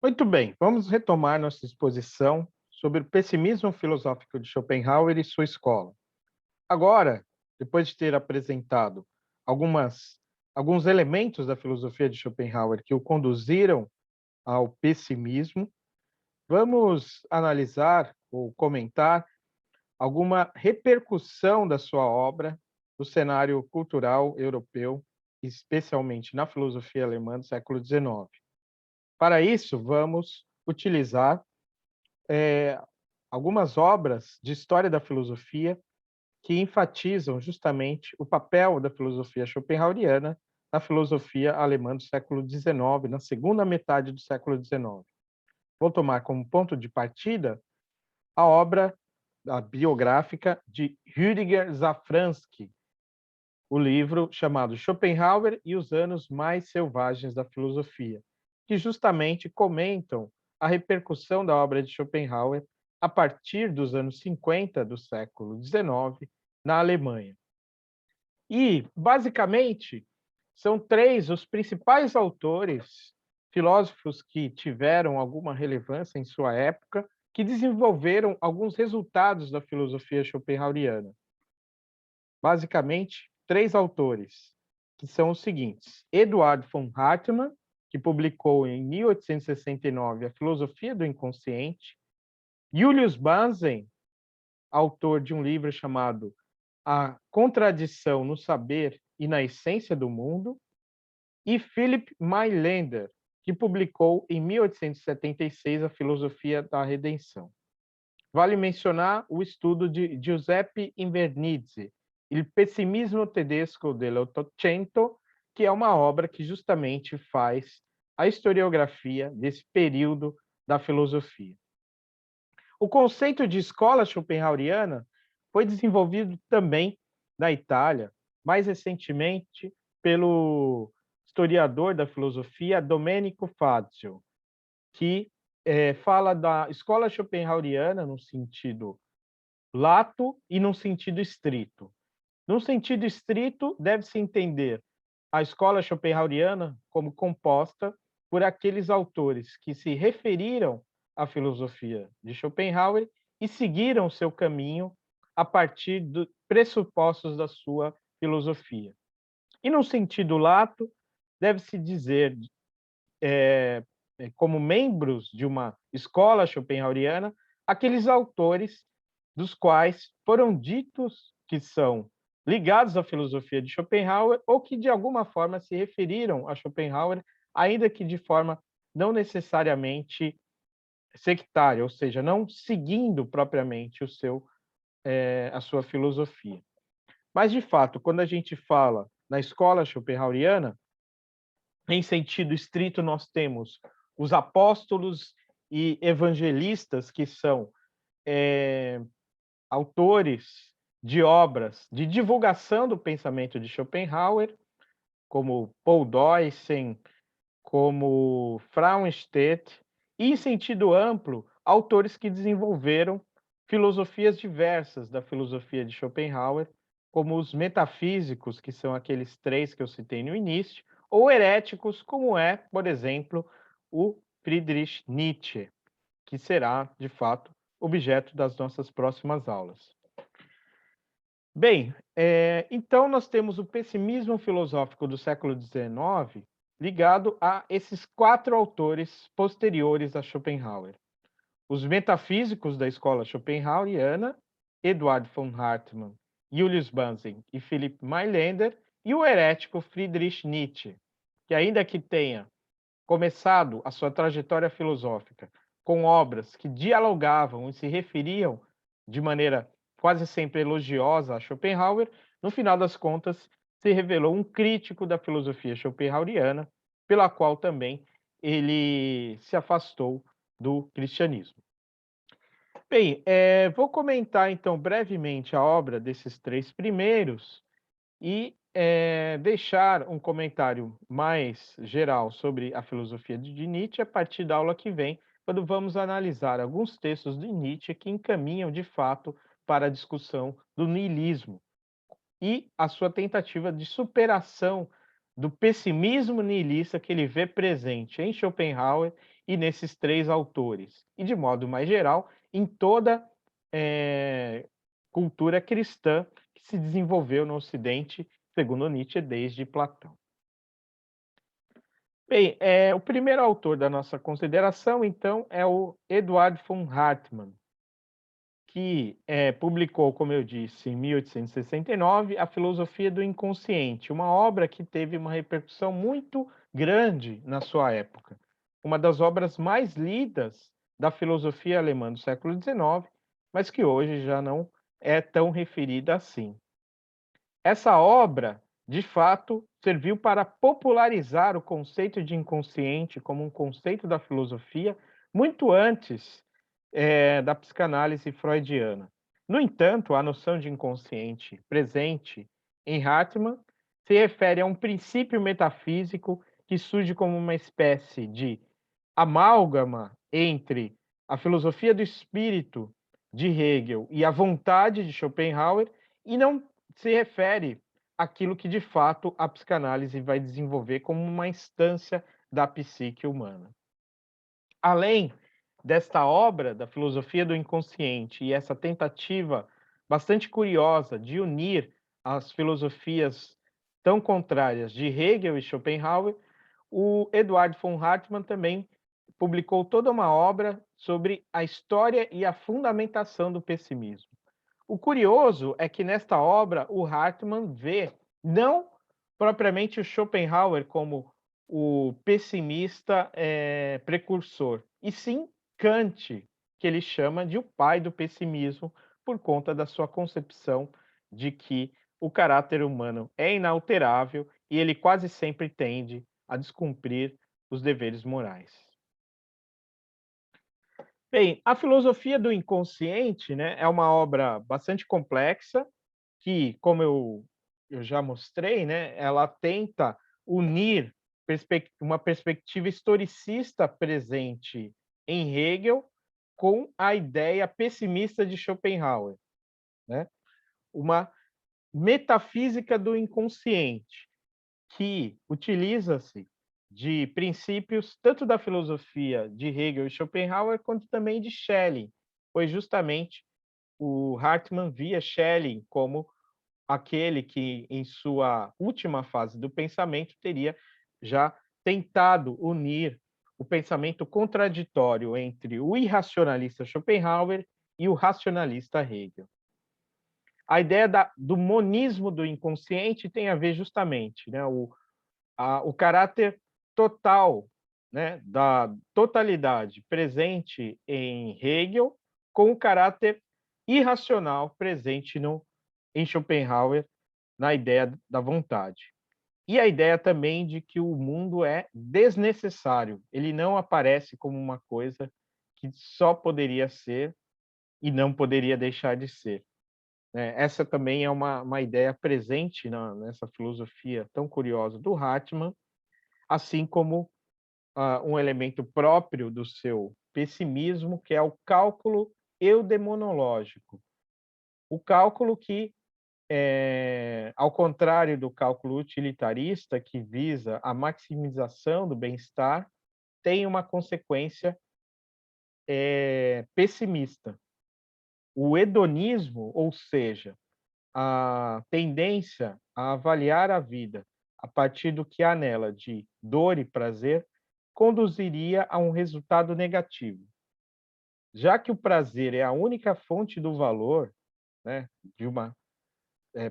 Muito bem, vamos retomar nossa exposição sobre o pessimismo filosófico de Schopenhauer e sua escola. Agora, depois de ter apresentado algumas, alguns elementos da filosofia de Schopenhauer que o conduziram ao pessimismo, vamos analisar ou comentar alguma repercussão da sua obra no cenário cultural europeu, especialmente na filosofia alemã do século XIX. Para isso, vamos utilizar algumas obras de história da filosofia que enfatizam justamente o papel da filosofia schopenhaueriana na filosofia alemã do século XIX, na segunda metade do século XIX. Vou tomar como ponto de partida a obra a biográfica de Rüdiger Safransky, o livro chamado Schopenhauer e os anos mais selvagens da filosofia, que justamente comentam a repercussão da obra de Schopenhauer a partir dos anos 50 do século XIX na Alemanha. E, basicamente, são três os principais autores, filósofos que tiveram alguma relevância em sua época, que desenvolveram alguns resultados da filosofia schopenhaueriana. Basicamente, três autores, que são os seguintes: Eduard von Hartmann, que publicou em 1869 a Filosofia do Inconsciente; Julius Banzen, autor de um livro chamado A Contradição no Saber e na Essência do Mundo; e Philipp Mayländer, que publicou em 1876 a Filosofia da Redenção. Vale mencionar o estudo de Giuseppe Invernizzi, Il pessimismo tedesco dell'Ottocento, que é uma obra que justamente faz a historiografia desse período da filosofia. O conceito de escola schopenhaueriana foi desenvolvido também na Itália, mais recentemente pelo historiador da filosofia Domenico Fazio, que fala da escola schopenhaueriana no sentido lato e num sentido estrito. Num sentido estrito, deve-se entender a escola schopenhaueriana como composta por aqueles autores que se referiram à filosofia de Schopenhauer e seguiram seu caminho a partir dos pressupostos da sua filosofia. E no sentido lato, deve-se dizer, como membros de uma escola schopenhaueriana, aqueles autores dos quais foram ditos que são ligados à filosofia de Schopenhauer ou que de alguma forma se referiram a Schopenhauer, ainda que de forma não necessariamente sectária, ou seja, não seguindo propriamente a sua filosofia. Mas, de fato, quando a gente fala na escola schopenhaueriana, em sentido estrito, nós temos os apóstolos e evangelistas, que são autores de obras de divulgação do pensamento de Schopenhauer, como Paul Deussen, como Frauenstedt, e, em sentido amplo, autores que desenvolveram filosofias diversas da filosofia de Schopenhauer, como os metafísicos, que são aqueles três que eu citei no início, ou heréticos, como é, por exemplo, o Friedrich Nietzsche, que será, de fato, objeto das nossas próximas aulas. Bem, então nós temos o pessimismo filosófico do século XIX ligado a esses quatro autores posteriores a Schopenhauer: os metafísicos da escola schopenhaueriana, Eduard von Hartmann, Julius Banzen e Philipp Mayländer, e o herético Friedrich Nietzsche, que, ainda que tenha começado a sua trajetória filosófica com obras que dialogavam e se referiam de maneira quase sempre elogiosa a Schopenhauer, no final das contas se revelou um crítico da filosofia schopenhaueriana, pela qual também ele se afastou do cristianismo. Bem, vou comentar então brevemente a obra desses três primeiros e deixar um comentário mais geral sobre a filosofia de Nietzsche a partir da aula que vem, quando vamos analisar alguns textos de Nietzsche que encaminham de fato para a discussão do niilismo e a sua tentativa de superação do pessimismo niilista que ele vê presente em Schopenhauer e nesses três autores, e de modo mais geral, em toda cultura cristã que se desenvolveu no Ocidente, segundo Nietzsche, desde Platão. Bem, o primeiro autor da nossa consideração, então, é o Eduard von Hartmann, que publicou, como eu disse, em 1869, A Filosofia do Inconsciente, uma obra que teve uma repercussão muito grande na sua época. Uma das obras mais lidas da filosofia alemã do século XIX, mas que hoje já não é tão referida assim. Essa obra, de fato, serviu para popularizar o conceito de inconsciente como um conceito da filosofia muito antes da psicanálise freudiana. No entanto, a noção de inconsciente presente em Hartmann se refere a um princípio metafísico que surge como uma espécie de amálgama entre a filosofia do espírito de Hegel e a vontade de Schopenhauer, e não se refere àquilo que de fato a psicanálise vai desenvolver como uma instância da psique humana. Além desta obra da filosofia do inconsciente e essa tentativa bastante curiosa de unir as filosofias tão contrárias de Hegel e Schopenhauer, o Eduard von Hartmann também publicou toda uma obra sobre a história e a fundamentação do pessimismo. O curioso é que nesta obra o Hartmann vê não propriamente o Schopenhauer como o pessimista precursor, e sim Kant, que ele chama de o pai do pessimismo, por conta da sua concepção de que o caráter humano é inalterável e ele quase sempre tende a descumprir os deveres morais. Bem, a filosofia do inconsciente, né, é uma obra bastante complexa que, como eu já mostrei, né, ela tenta unir uma perspectiva historicista presente em Hegel com a ideia pessimista de Schopenhauer, né? Uma metafísica do inconsciente que utiliza-se de princípios tanto da filosofia de Hegel e Schopenhauer, quanto também de Schelling, pois justamente o Hartmann via Schelling como aquele que, em sua última fase do pensamento, teria já tentado unir o pensamento contraditório entre o irracionalista Schopenhauer e o racionalista Hegel. A ideia do monismo do inconsciente tem a ver justamente, né, o caráter total, né, da totalidade presente em Hegel com o caráter irracional presente em Schopenhauer, na ideia da vontade. E a ideia também de que o mundo é desnecessário, ele não aparece como uma coisa que só poderia ser e não poderia deixar de ser. Essa também é uma ideia presente nessa filosofia tão curiosa do Hartmann, assim como um elemento próprio do seu pessimismo, que é o cálculo eudemonológico. O cálculo que, ao contrário do cálculo utilitarista, que visa a maximização do bem-estar, tem uma consequência pessimista. O hedonismo, ou seja, a tendência a avaliar a vida a partir do que há nela de dor e prazer, conduziria a um resultado negativo. Já que o prazer é a única fonte do valor, né,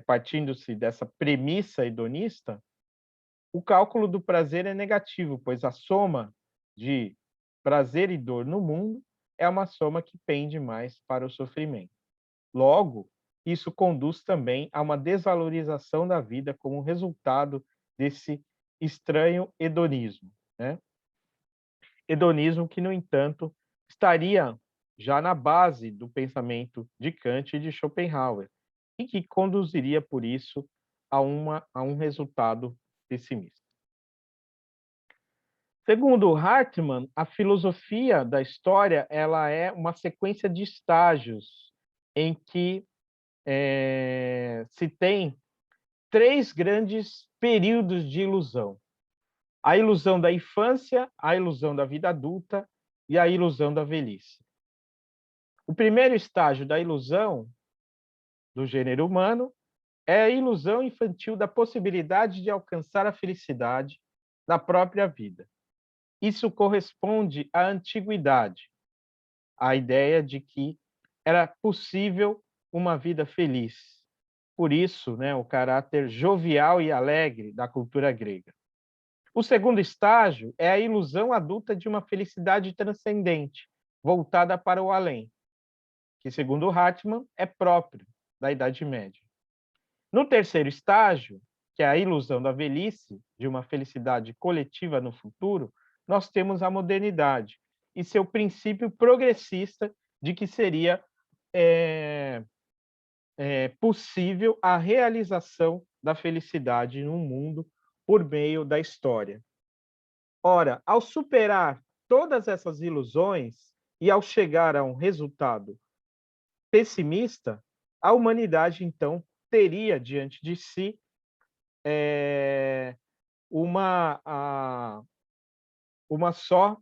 partindo-se dessa premissa hedonista, o cálculo do prazer é negativo, pois a soma de prazer e dor no mundo é uma soma que pende mais para o sofrimento. Logo, isso conduz também a uma desvalorização da vida como resultado desse estranho hedonismo, né? Hedonismo que, no entanto, estaria já na base do pensamento de Kant e de Schopenhauer, e que conduziria, por isso, a um resultado pessimista. Segundo Hartmann, a filosofia da história ela é uma sequência de estágios em que se tem três grandes períodos de ilusão: a ilusão da infância, a ilusão da vida adulta e a ilusão da velhice. O primeiro estágio da ilusão do gênero humano é a ilusão infantil da possibilidade de alcançar a felicidade na própria vida. Isso corresponde à antiguidade, à ideia de que era possível uma vida feliz. Por isso, né, o caráter jovial e alegre da cultura grega. O segundo estágio é a ilusão adulta de uma felicidade transcendente, voltada para o além, que, segundo Hartmann, é próprio da Idade Média. No terceiro estágio, que é a ilusão da velhice, de uma felicidade coletiva no futuro, nós temos a modernidade e seu princípio progressista de que seria possível a realização da felicidade no mundo por meio da história. Ora, ao superar todas essas ilusões e ao chegar a um resultado pessimista, a humanidade, então, teria diante de si uma, uma só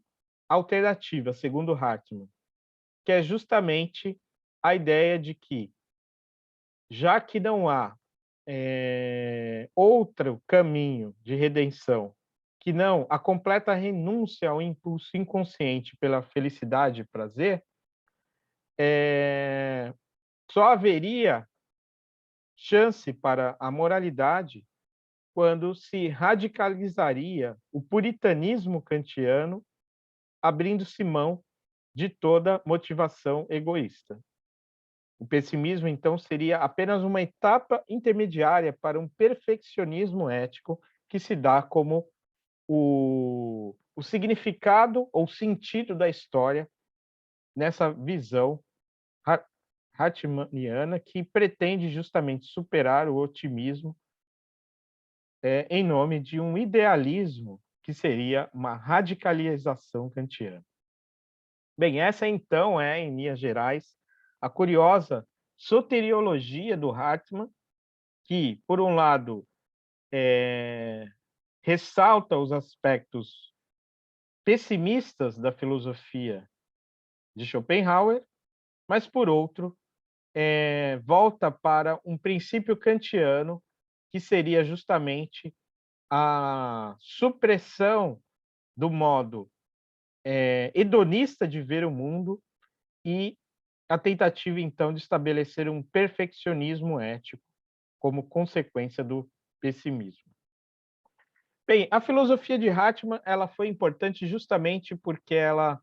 alternativa, segundo Hartmann, que é justamente a ideia de que, já que não há outro caminho de redenção que não a completa renúncia ao impulso inconsciente pela felicidade e prazer, só haveria chance para a moralidade quando se radicalizaria o puritanismo kantiano, abrindo-se mão de toda motivação egoísta. O pessimismo, então, seria apenas uma etapa intermediária para um perfeccionismo ético que se dá como o significado ou sentido da história nessa visão hartmanniana que pretende justamente superar o otimismo em nome de um idealismo que seria uma radicalização kantiana. Bem, essa então é, em linhas gerais, a curiosa soteriologia do Hartmann, que, por um lado, ressalta os aspectos pessimistas da filosofia de Schopenhauer, mas, por outro, volta para um princípio kantiano, que seria justamente a supressão do modo hedonista de ver o mundo e a tentativa, então, de estabelecer um perfeccionismo ético como consequência do pessimismo. Bem, a filosofia de Hartmann ela foi importante justamente porque ela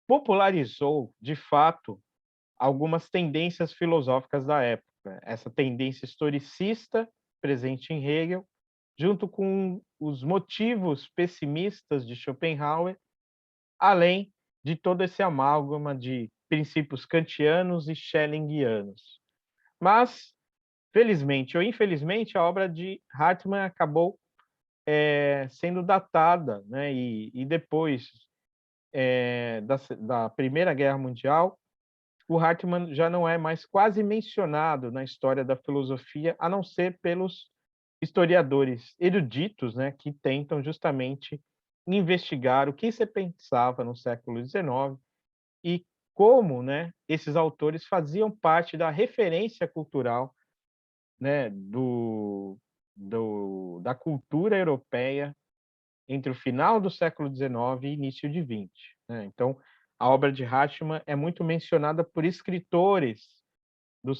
popularizou, de fato, algumas tendências filosóficas da época. Essa tendência historicista presente em Hegel, junto com os motivos pessimistas de Schopenhauer, além de todo esse amálgama de princípios kantianos e schellingianos. Mas, felizmente ou infelizmente, a obra de Hartmann acabou sendo datada, né? E depois da Primeira Guerra Mundial, o Hartmann já não é mais quase mencionado na história da filosofia, a não ser pelos historiadores eruditos, né, que tentam justamente investigar o que se pensava no século XIX e como, né, esses autores faziam parte da referência cultural, né, da cultura europeia entre o final do século XIX e início de XX, né? Então, a obra de Hartmann é muito mencionada por escritores do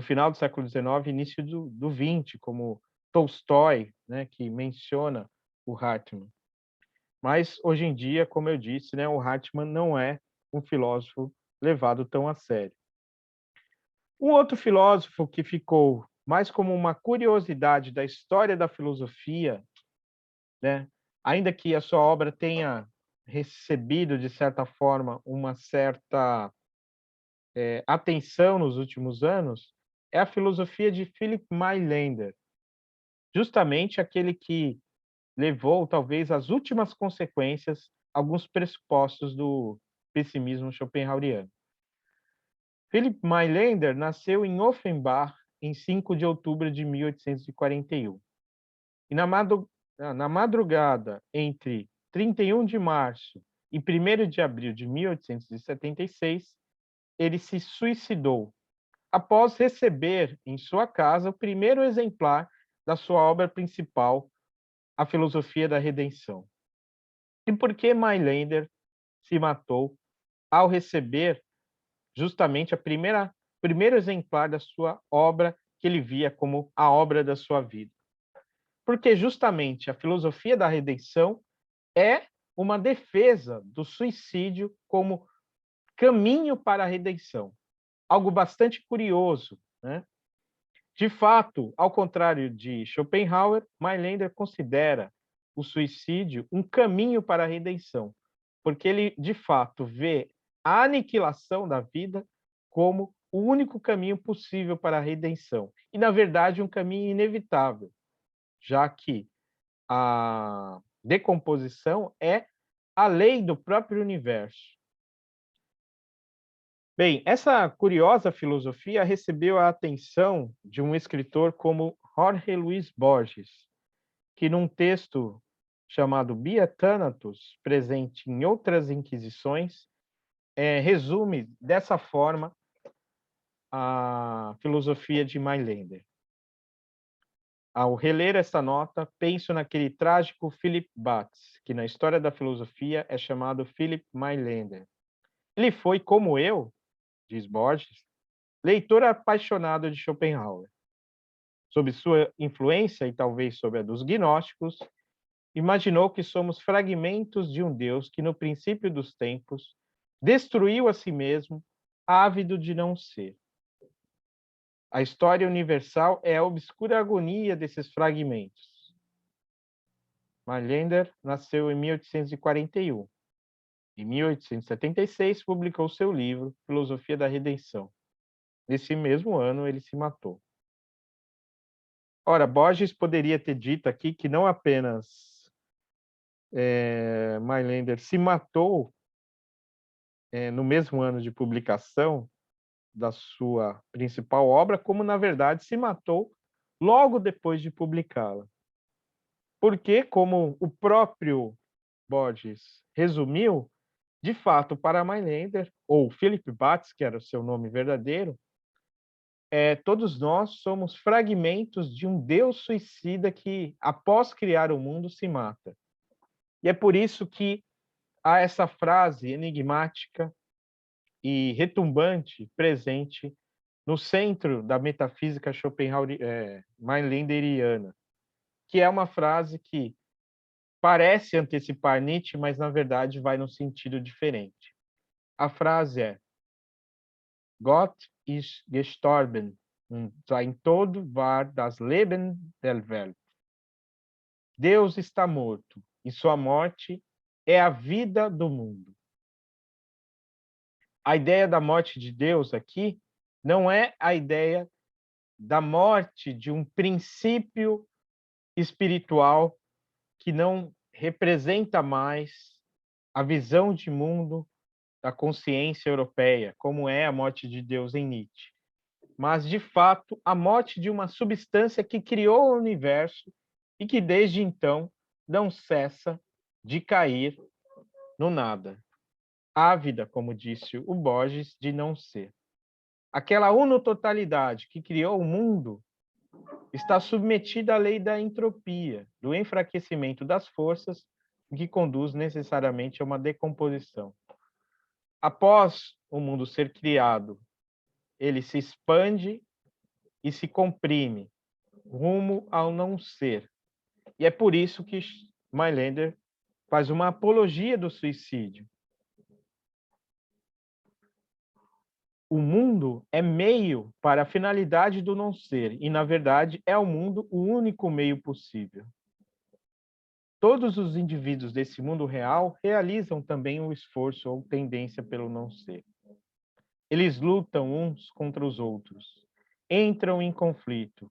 final do século XIX e início do XX, como Tolstói, né, que menciona o Hartmann. Mas, hoje em dia, como eu disse, né, o Hartmann não é um filósofo levado tão a sério. Um outro filósofo que ficou mais como uma curiosidade da história da filosofia, né, ainda que a sua obra tenha recebido, de certa forma, uma certa atenção nos últimos anos, é a filosofia de Philipp Mayländer, justamente aquele que levou, talvez, às últimas consequências, alguns pressupostos do pessimismo schopenhaueriano. Philipp Mayländer nasceu em Offenbach em 5 de outubro de 1841. E na madrugada entre 31 de março em 1º de abril de 1876, ele se suicidou, após receber em sua casa o primeiro exemplar da sua obra principal, A Filosofia da Redenção. E por que Mailander se matou ao receber justamente primeiro exemplar da sua obra que ele via como a obra da sua vida? Porque justamente a filosofia da redenção é uma defesa do suicídio como caminho para a redenção. Algo bastante curioso, né? De fato, ao contrário de Schopenhauer, Mailander considera o suicídio um caminho para a redenção, porque ele, de fato, vê a aniquilação da vida como o único caminho possível para a redenção. E, na verdade, um caminho inevitável, já que a decomposição é a lei do próprio universo. Bem, essa curiosa filosofia recebeu a atenção de um escritor como Jorge Luis Borges, que num texto chamado Via Thanatos, presente em outras Inquisições, resume dessa forma a filosofia de Mailander. Ao reler esta nota, penso naquele trágico Philip Batz, que na história da filosofia é chamado Philip Mailander. Ele foi, como eu, diz Borges, leitor apaixonado de Schopenhauer. Sob sua influência, e talvez sob a dos gnósticos, imaginou que somos fragmentos de um Deus que, no princípio dos tempos, destruiu a si mesmo, ávido de não ser. A história universal é a obscura agonia desses fragmentos. Mailander nasceu em 1841. Em 1876, publicou seu livro Filosofia da Redenção. Nesse mesmo ano, ele se matou. Ora, Borges poderia ter dito aqui que não apenas Mailander se matou no mesmo ano de publicação da sua principal obra, como, na verdade, se matou logo depois de publicá-la. Porque, como o próprio Borges resumiu, de fato, para Mailander, ou Philip Batz, que era o seu nome verdadeiro, todos nós somos fragmentos de um Deus suicida que, após criar o mundo, se mata. E é por isso que há essa frase enigmática e retumbante presente no centro da metafísica Mailanderiana, que é uma frase que parece antecipar Nietzsche, mas na verdade vai num sentido diferente. A frase é: Gott ist gestorben und sein Tod war das Leben der Welt. Deus está morto e sua morte é a vida do mundo. A ideia da morte de Deus aqui não é a ideia da morte de um princípio espiritual que não representa mais a visão de mundo da consciência europeia, como é a morte de Deus em Nietzsche, mas, de fato, a morte de uma substância que criou o universo e que, desde então, não cessa de cair no nada. Ávida, como disse o Borges, de não ser. Aquela unototalidade que criou o mundo está submetida à lei da entropia, do enfraquecimento das forças, o que conduz necessariamente a uma decomposição. Após o mundo ser criado, ele se expande e se comprime, rumo ao não ser. E é por isso que Mailander faz uma apologia do suicídio. O mundo é meio para a finalidade do não ser, e, na verdade, é o mundo o único meio possível. Todos os indivíduos desse mundo real realizam também o esforço ou tendência pelo não ser. Eles lutam uns contra os outros, entram em conflito,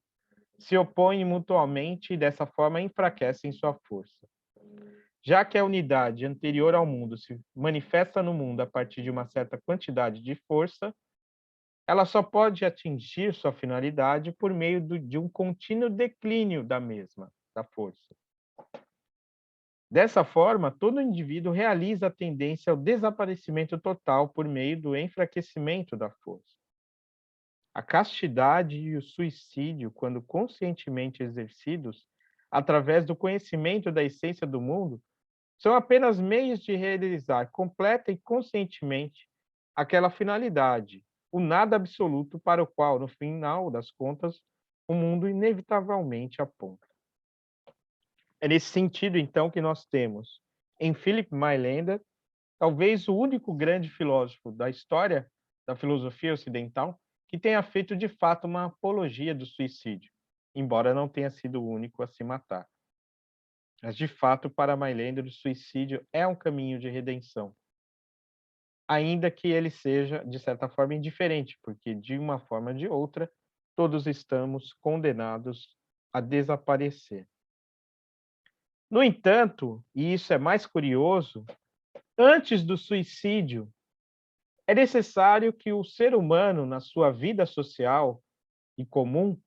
se opõem mutuamente e, dessa forma, enfraquecem sua força. Já que a unidade anterior ao mundo se manifesta no mundo a partir de uma certa quantidade de força, ela só pode atingir sua finalidade por meio de um contínuo declínio da mesma, da força. Dessa forma, todo indivíduo realiza a tendência ao desaparecimento total por meio do enfraquecimento da força. A castidade e o suicídio, quando conscientemente exercidos, através do conhecimento da essência do mundo, são apenas meios de realizar completa e conscientemente aquela finalidade, o nada absoluto para o qual, no final das contas, o mundo inevitavelmente aponta. É nesse sentido, então, que nós temos em Philip Mailander, talvez o único grande filósofo da história da filosofia ocidental que tenha feito de fato uma apologia do suicídio, embora não tenha sido o único a se matar. Mas, de fato, para Mailander, o suicídio é um caminho de redenção, ainda que ele seja, de certa forma, indiferente, porque, de uma forma ou de outra, todos estamos condenados a desaparecer. No entanto, e isso é mais curioso, antes do suicídio, é necessário que o ser humano, na sua vida social e comum,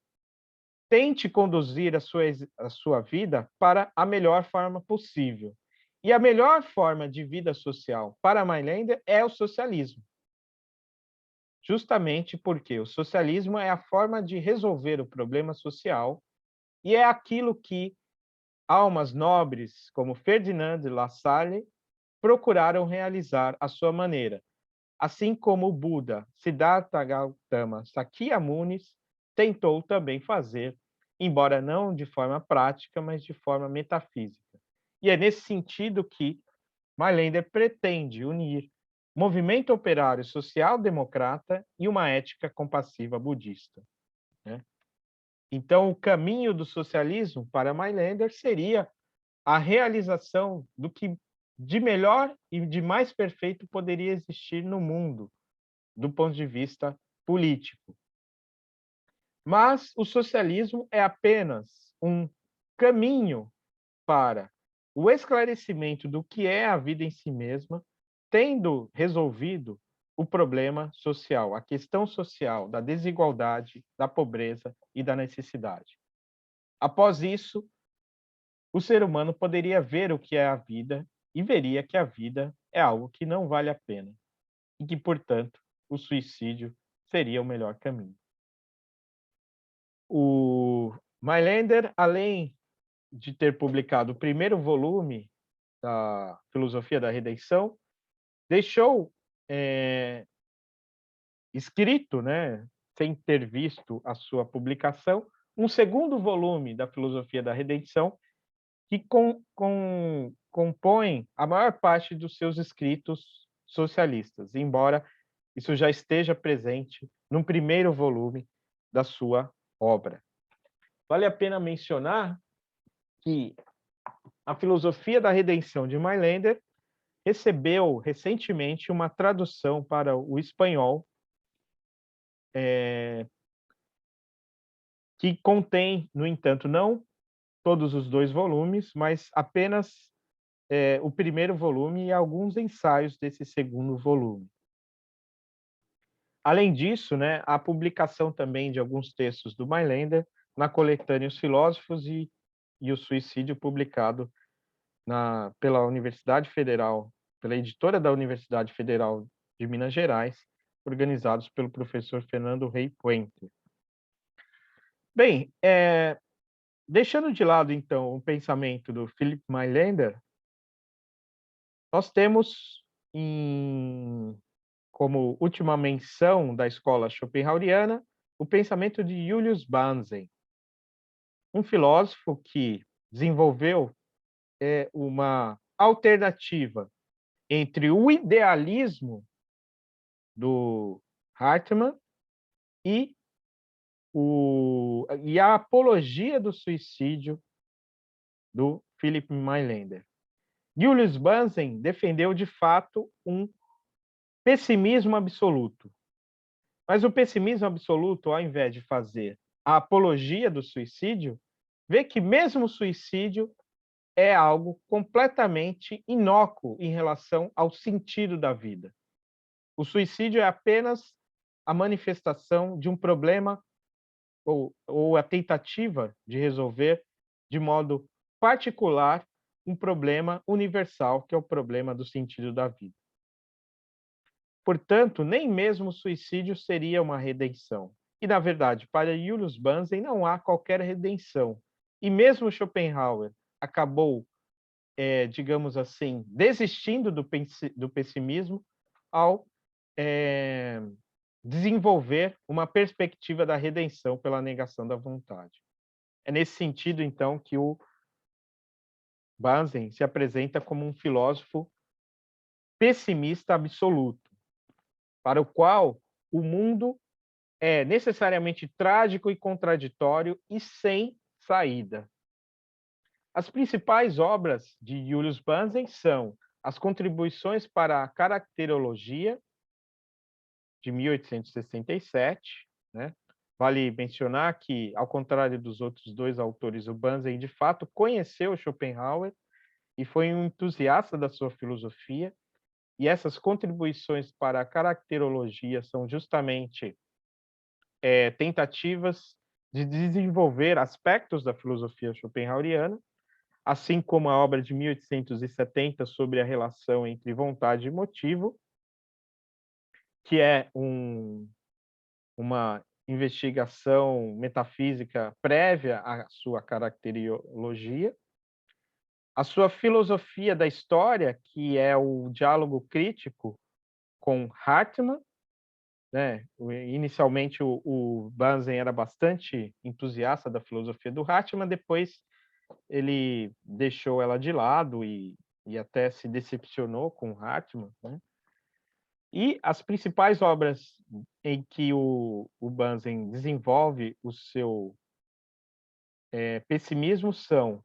tente conduzir a sua vida para a melhor forma possível. E a melhor forma de vida social para Mailander é o socialismo. Justamente porque o socialismo é a forma de resolver o problema social e é aquilo que almas nobres como Ferdinand de La Salle procuraram realizar à sua maneira, assim como o Buda Siddhartha Gautama Sakyamuni tentou também fazer, embora não de forma prática, mas de forma metafísica. E é nesse sentido que Mailander pretende unir movimento operário social-democrata e uma ética compassiva budista, né? Então, o caminho do socialismo para Mailander seria a realização do que de melhor e de mais perfeito poderia existir no mundo, do ponto de vista político. Mas o socialismo é apenas um caminho para o esclarecimento do que é a vida em si mesma, tendo resolvido o problema social, a questão social da desigualdade, da pobreza e da necessidade. Após isso, o ser humano poderia ver o que é a vida e veria que a vida é algo que não vale a pena e que, portanto, o suicídio seria o melhor caminho. O Mailander, além de ter publicado o primeiro volume da Filosofia da Redenção, deixou escrito, né, sem ter visto a sua publicação, um segundo volume da Filosofia da Redenção, que compõe a maior parte dos seus escritos socialistas, embora isso já esteja presente no primeiro volume da sua obra. Vale a pena mencionar que a Filosofia da Redenção de Mailander recebeu recentemente uma tradução para o espanhol, que contém, no entanto, não todos os 2 volumes, mas apenas o primeiro volume e alguns ensaios desse segundo volume. Além disso, né, a publicação também de alguns textos do Mailander na coletânea Os Filósofos e o Suicídio, publicado pela Universidade Federal, pela editora da Universidade Federal de Minas Gerais, organizados pelo professor Fernando Rey Puente. Bem, deixando de lado, então, o pensamento do Philip Mailander, nós temos como última menção da escola schopenhaueriana o pensamento de Julius Banzen, um filósofo que desenvolveu uma alternativa entre o idealismo do Hartmann e a apologia do suicídio do Philip Mailander. Julius Banzen defendeu, de fato, um pessimismo absoluto. Mas o pessimismo absoluto, ao invés de fazer a apologia do suicídio, vê que mesmo o suicídio é algo completamente inócuo em relação ao sentido da vida. O suicídio é apenas a manifestação de um problema ou a tentativa de resolver de modo particular um problema universal, que é o problema do sentido da vida. Portanto, nem mesmo o suicídio seria uma redenção. E, na verdade, para Julius Banzen não há qualquer redenção. E mesmo Schopenhauer acabou, digamos assim, desistindo do pessimismo ao desenvolver uma perspectiva da redenção pela negação da vontade. É nesse sentido, então, que o Banzen se apresenta como um filósofo pessimista absoluto, para o qual o mundo é necessariamente trágico e contraditório e sem saída. As principais obras de Julius Banzen são as contribuições para a caracterologia, de 1867, né? Vale mencionar que, ao contrário dos outros dois autores, o Banzen, de fato, conheceu Schopenhauer e foi um entusiasta da sua filosofia, e essas contribuições para a caracterologia são justamente tentativas de desenvolver aspectos da filosofia schopenhaueriana, assim como a obra de 1870 sobre a relação entre vontade e motivo, que é uma investigação metafísica prévia à sua caracterologia. A sua filosofia da história, que é o diálogo crítico com Hartmann, né? Inicialmente o Banzen era bastante entusiasta da filosofia do Hartmann, depois ele deixou ela de lado e até se decepcionou com Hartmann, né? E as principais obras em que o Banzen desenvolve o seu pessimismo são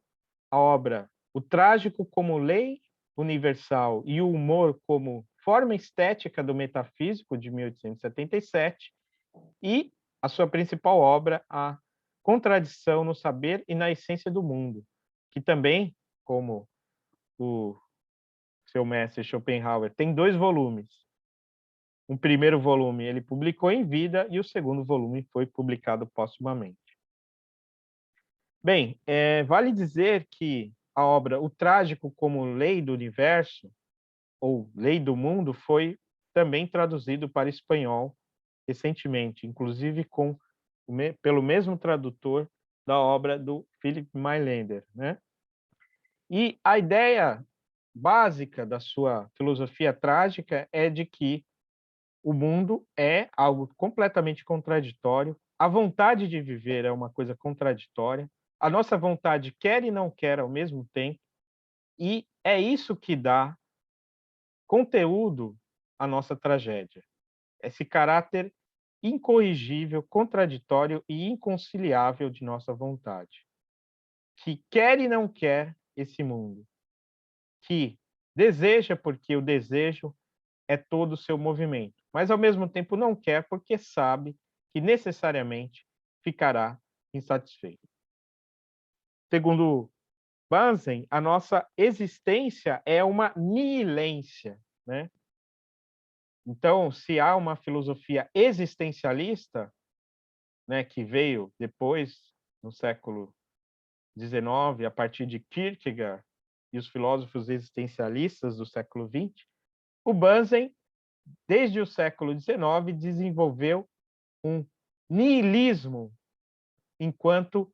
a obra O Trágico como Lei Universal e o Humor como Forma Estética do Metafísico, de 1877, e a sua principal obra, A Contradição no Saber e na Essência do Mundo, que também, como o seu mestre Schopenhauer, tem 2 volumes. O primeiro volume ele publicou em vida e o segundo volume foi publicado póstumamente. Bem, vale dizer que a obra O Trágico como Lei do Universo, ou Lei do Mundo, foi também traduzido para espanhol recentemente, inclusive pelo mesmo tradutor da obra do Philip Mailander, né? E a ideia básica da sua filosofia trágica é de que o mundo é algo completamente contraditório, a vontade de viver é uma coisa contraditória, a nossa vontade quer e não quer ao mesmo tempo, e é isso que dá conteúdo à nossa tragédia. Esse caráter incorrigível, contraditório e inconciliável de nossa vontade, que quer e não quer esse mundo, que deseja porque o desejo é todo o seu movimento, mas ao mesmo tempo não quer porque sabe que necessariamente ficará insatisfeito. Segundo Banzen, a nossa existência é uma nihilência, né? Então, se há uma filosofia existencialista, né, que veio depois, no século XIX, a partir de Kierkegaard e os filósofos existencialistas do século XX, o Banzen, desde o século XIX, desenvolveu um niilismo enquanto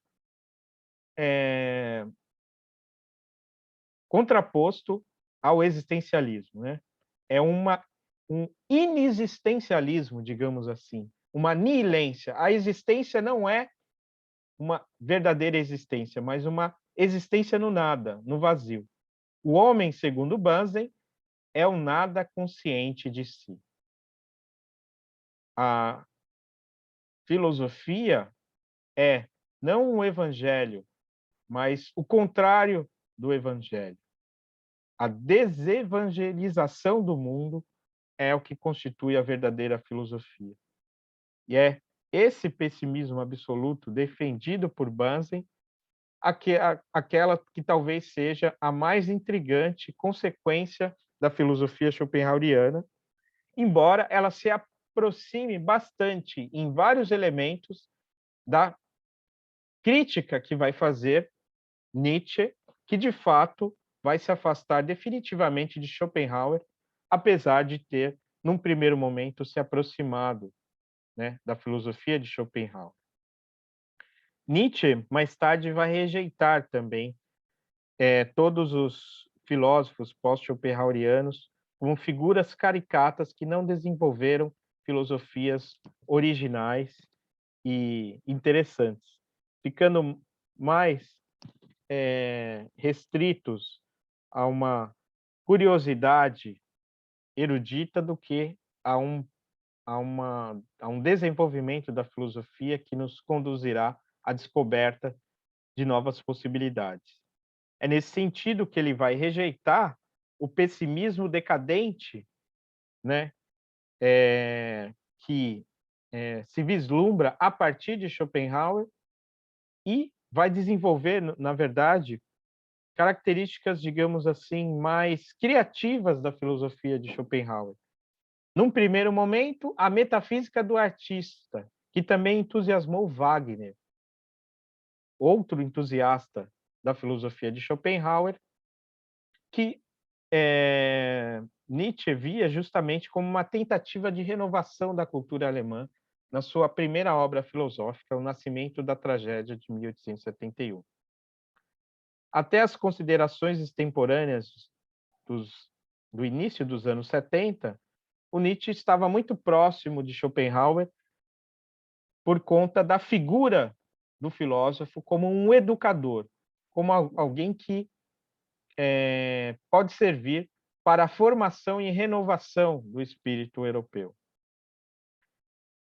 contraposto ao existencialismo, né? É um inexistencialismo, digamos assim, uma nihilência. A existência não é uma verdadeira existência, mas uma existência no nada, no vazio. O homem, segundo Banzen, é o nada consciente de si. A filosofia é não o evangelho, mas o contrário do evangelho. A desevangelização do mundo é o que constitui a verdadeira filosofia. E é esse pessimismo absoluto defendido por Banzen aquela que talvez seja a mais intrigante consequência da filosofia schopenhaueriana, embora ela se aproxime bastante em vários elementos da crítica que vai fazer Nietzsche, que de fato vai se afastar definitivamente de Schopenhauer, apesar de ter, num primeiro momento, se aproximado, né, da filosofia de Schopenhauer. Nietzsche, mais tarde, vai rejeitar também todos os filósofos pós-schopenhauerianos como figuras caricatas que não desenvolveram filosofias originais e interessantes, ficando mais restritos a uma curiosidade erudita do que a um, a um desenvolvimento da filosofia que nos conduzirá à descoberta de novas possibilidades. É nesse sentido que ele vai rejeitar o pessimismo decadente, né, que se vislumbra a partir de Schopenhauer e vai desenvolver, na verdade, características, digamos assim, mais criativas da filosofia de Schopenhauer. Num primeiro momento, a metafísica do artista, que também entusiasmou Wagner, outro entusiasta da filosofia de Schopenhauer, que Nietzsche via justamente como uma tentativa de renovação da cultura alemã na sua primeira obra filosófica, O Nascimento da Tragédia, de 1871. Até as considerações extemporâneas do início dos anos 70, o Nietzsche estava muito próximo de Schopenhauer por conta da figura do filósofo como um educador, como alguém que pode servir para a formação e renovação do espírito europeu.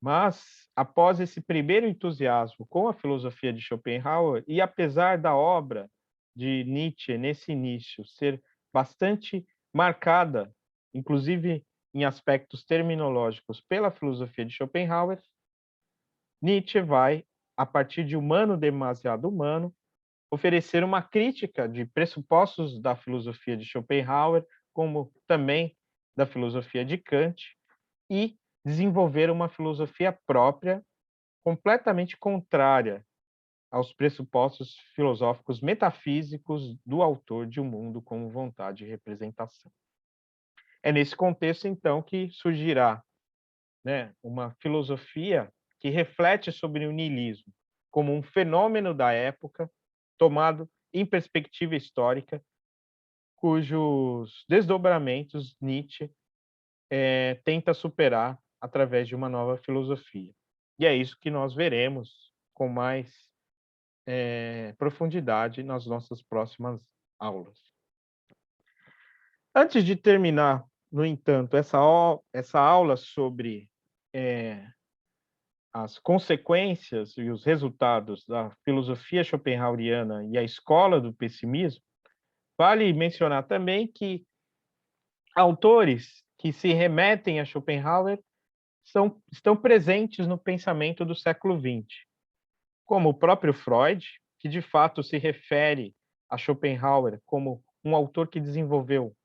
Mas, após esse primeiro entusiasmo com a filosofia de Schopenhauer, e apesar da obra de Nietzsche nesse início ser bastante marcada, inclusive em aspectos terminológicos, pela filosofia de Schopenhauer, Nietzsche vai, a partir de Humano Demasiado Humano, oferecer uma crítica de pressupostos da filosofia de Schopenhauer, como também da filosofia de Kant, e desenvolver uma filosofia própria, completamente contrária aos pressupostos filosóficos metafísicos do autor de Um Mundo como Vontade e Representação. É nesse contexto, então, que surgirá, né, uma filosofia que reflete sobre o niilismo como um fenômeno da época, tomado em perspectiva histórica, cujos desdobramentos Nietzsche tenta superar através de uma nova filosofia. E é isso que nós veremos com mais profundidade nas nossas próximas aulas. Antes de terminar, no entanto, essa aula sobre as consequências e os resultados da filosofia schopenhaueriana e a escola do pessimismo, vale mencionar também que autores que se remetem a Schopenhauer estão presentes no pensamento do século XX, como o próprio Freud, que de fato se refere a Schopenhauer como um autor que desenvolveu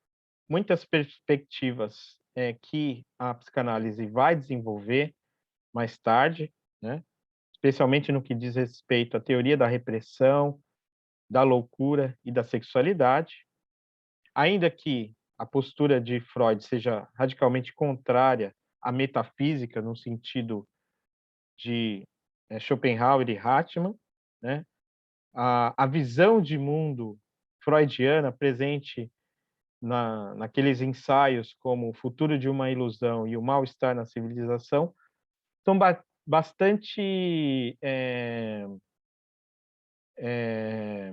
muitas perspectivas que a psicanálise vai desenvolver mais tarde, né? Especialmente no que diz respeito à teoria da repressão, da loucura e da sexualidade, ainda que a postura de Freud seja radicalmente contrária à metafísica, no sentido de Schopenhauer e Hartmann, né? A visão de mundo freudiana presente naqueles ensaios como O Futuro de uma Ilusão e O Mal-Estar na Civilização são bastante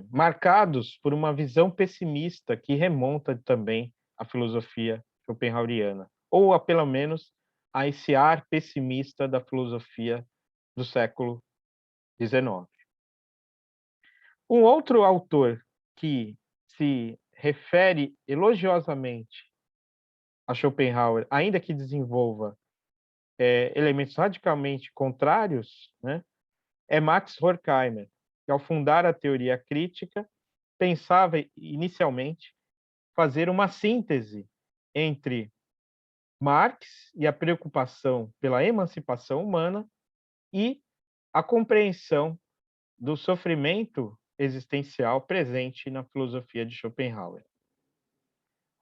marcados por uma visão pessimista que remonta também à filosofia schopenhaueriana, ou pelo menos a esse ar pessimista da filosofia do século XIX. Um outro autor que se refere elogiosamente a Schopenhauer, ainda que desenvolva elementos radicalmente contrários, né, é Max Horkheimer, que ao fundar a teoria crítica, pensava inicialmente fazer uma síntese entre Marx e a preocupação pela emancipação humana e a compreensão do sofrimento existencial presente na filosofia de Schopenhauer.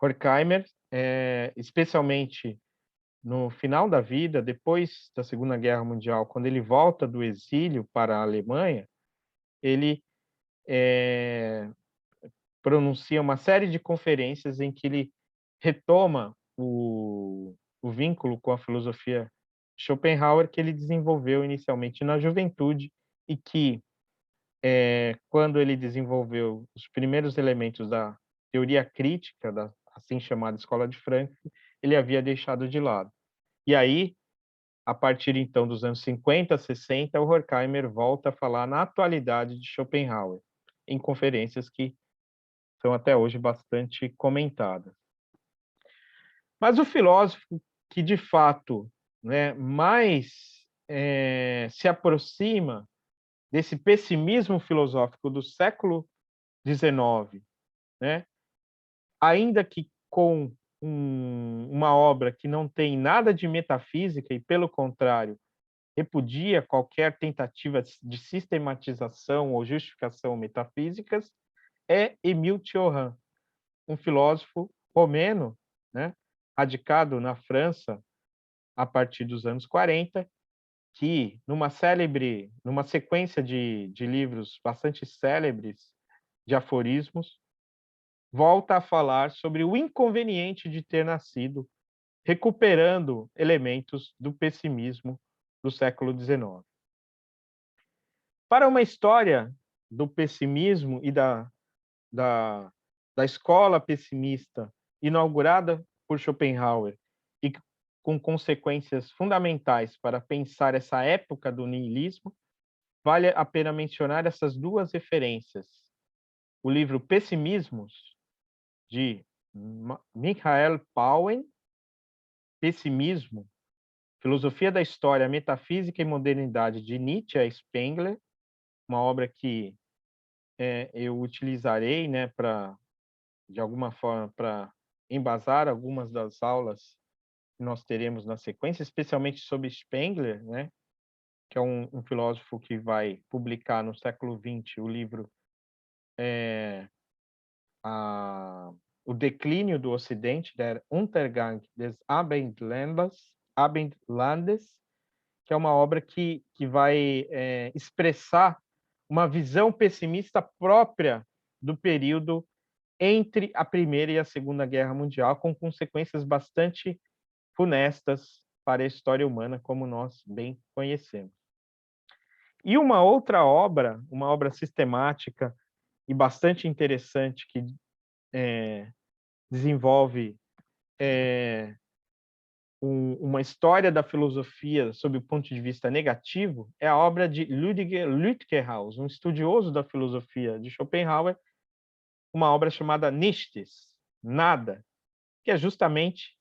Horkheimer, especialmente no final da vida, depois da Segunda Guerra Mundial, quando ele volta do exílio para a Alemanha, ele pronuncia uma série de conferências em que ele retoma o vínculo com a filosofia Schopenhauer que ele desenvolveu inicialmente na juventude e que, quando ele desenvolveu os primeiros elementos da teoria crítica, da assim chamada Escola de Frankfurt, ele havia deixado de lado. E aí, a partir então dos anos 50, 60, o Horkheimer volta a falar na atualidade de Schopenhauer, em conferências que são até hoje bastante comentadas. Mas o filósofo que, de fato, né, mais se aproxima desse pessimismo filosófico do século XIX, né, ainda que com uma obra que não tem nada de metafísica e, pelo contrário, repudia qualquer tentativa de sistematização ou justificação metafísicas, é Émile Cioran, um filósofo romeno, né, radicado na França a partir dos anos 40, que numa sequência de livros bastante célebres de aforismos, volta a falar sobre o inconveniente de ter nascido, recuperando elementos do pessimismo do século XIX. Para uma história do pessimismo e da, da escola pessimista inaugurada por Schopenhauer e com consequências fundamentais para pensar essa época do niilismo, vale a pena mencionar essas duas referências. O livro Pessimismos, de Michael Pallen, Pessimismo, Filosofia da História, Metafísica e Modernidade, de Nietzsche a Spengler, uma obra que eu utilizarei, né, de alguma forma, para embasar algumas das aulas que nós teremos na sequência, especialmente sobre Spengler, né, que é um filósofo que vai publicar no século XX o livro O Declínio do Ocidente, Der Untergang des Abendlandes, que é uma obra que vai expressar uma visão pessimista própria do período entre a Primeira e a Segunda Guerra Mundial, com consequências bastante funestas para a história humana, como nós bem conhecemos. E uma outra obra, uma obra sistemática e bastante interessante, que desenvolve uma história da filosofia sob o ponto de vista negativo, é a obra de Rüdiger Lütkehaus, um estudioso da filosofia de Schopenhauer, uma obra chamada Nichts, nada, que é justamente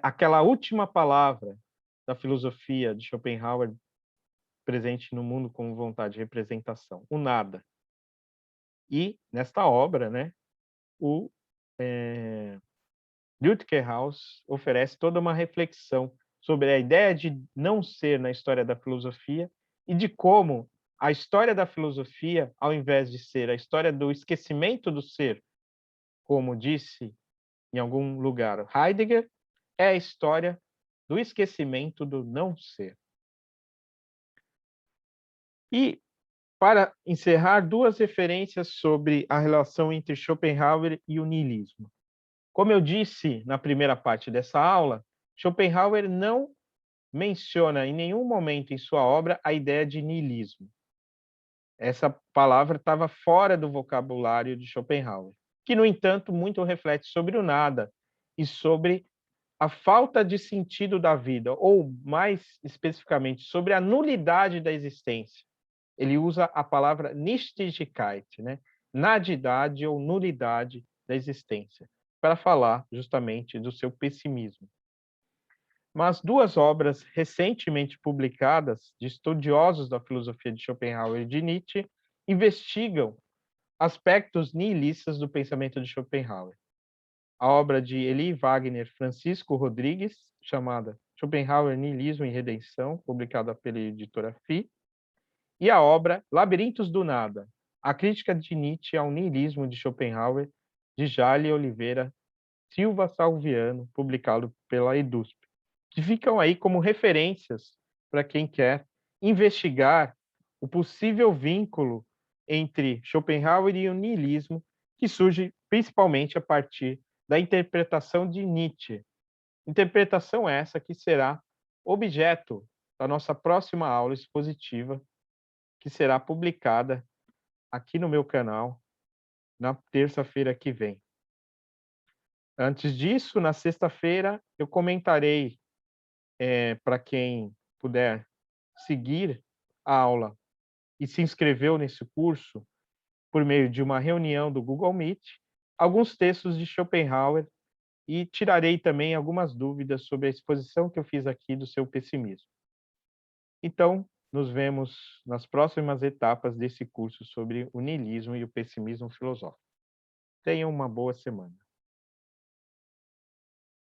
aquela última palavra da filosofia de Schopenhauer presente no mundo como vontade de representação, o nada. E, nesta obra, né, o Lütkehaus oferece toda uma reflexão sobre a ideia de não ser na história da filosofia e de como a história da filosofia, ao invés de ser a história do esquecimento do ser, como disse em algum lugar Heidegger, é a história do esquecimento do não ser. E, para encerrar, duas referências sobre a relação entre Schopenhauer e o niilismo. Como eu disse na primeira parte dessa aula, Schopenhauer não menciona em nenhum momento em sua obra a ideia de niilismo. Essa palavra estava fora do vocabulário de Schopenhauer, que, no entanto, muito reflete sobre o nada e sobre a falta de sentido da vida, ou, mais especificamente, sobre a nulidade da existência. Ele usa a palavra Nichtigkeit, né? Nadidade ou nulidade da existência, para falar justamente do seu pessimismo. Mas duas obras recentemente publicadas de estudiosos da filosofia de Schopenhauer e de Nietzsche investigam aspectos nihilistas do pensamento de Schopenhauer. A obra de Eli Wagner Francisco Rodrigues, chamada Schopenhauer, Nihilismo e Redenção, publicada pela editora FI, e a obra Labirintos do Nada, a crítica de Nietzsche ao nihilismo de Schopenhauer, de Jale Oliveira Silva Salviano, publicado pela EDUSP, que ficam aí como referências para quem quer investigar o possível vínculo entre Schopenhauer e o niilismo, que surge principalmente a partir da interpretação de Nietzsche. Interpretação essa que será objeto da nossa próxima aula expositiva, que será publicada aqui no meu canal na terça-feira que vem. Antes disso, na sexta-feira, eu comentarei, para quem puder seguir a aula e se inscreveu nesse curso por meio de uma reunião do Google Meet, alguns textos de Schopenhauer e tirarei também algumas dúvidas sobre a exposição que eu fiz aqui do seu pessimismo. Então, nos vemos nas próximas etapas desse curso sobre o niilismo e o pessimismo filosófico. Tenham uma boa semana.